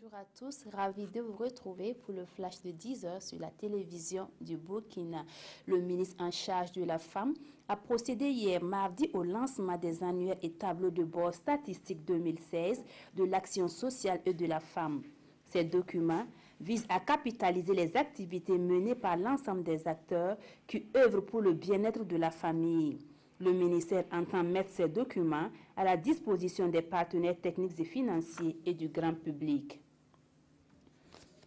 Bonjour à tous, ravi de vous retrouver pour le flash de 10 heures sur la télévision du Burkina. Le ministre en charge de la femme a procédé hier mardi au lancement des annuaires et tableaux de bord statistiques 2016 de l'action sociale et de la femme. Ces documents visent à capitaliser les activités menées par l'ensemble des acteurs qui œuvrent pour le bien-être de la famille. Le ministère entend mettre ces documents à la disposition des partenaires techniques et financiers et du grand public.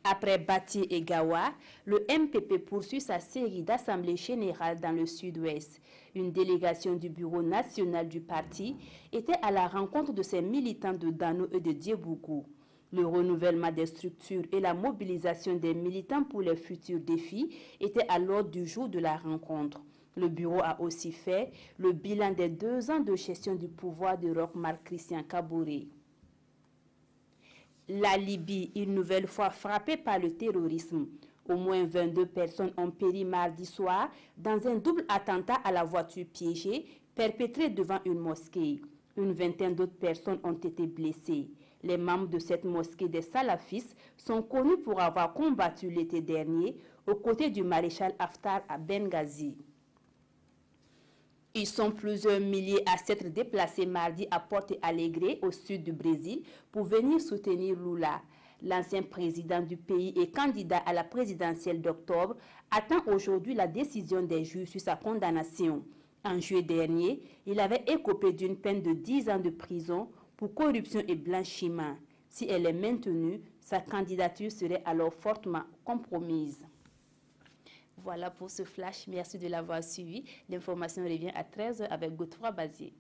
Après Bati et Gawa, le MPP poursuit sa série d'assemblées générales dans le sud-ouest. Une délégation du bureau national du parti était à la rencontre de ses militants de Dano et de Diebougou. Le renouvellement des structures et la mobilisation des militants pour les futurs défis étaient à l'ordre du jour de la rencontre. Le bureau a aussi fait le bilan des 2 ans de gestion du pouvoir de Roch-Marc Christian Kaboré. La Libye, une nouvelle fois frappée par le terrorisme. Au moins 22 personnes ont péri mardi soir dans un double attentat à la voiture piégée perpétré devant une mosquée. Une vingtaine d'autres personnes ont été blessées. Les membres de cette mosquée des salafistes sont connus pour avoir combattu l'été dernier aux côtés du maréchal Haftar à Benghazi. Ils sont plusieurs milliers à s'être déplacés mardi à Porto Alegre, au sud du Brésil, pour venir soutenir Lula. L'ancien président du pays et candidat à la présidentielle d'octobre attend aujourd'hui la décision des juges sur sa condamnation. En juillet dernier, il avait écopé d'une peine de 10 ans de prison pour corruption et blanchiment. Si elle est maintenue, sa candidature serait alors fortement compromise. Voilà pour ce flash. Merci de l'avoir suivi. L'information revient à 13 h avec Godefroy Bazier.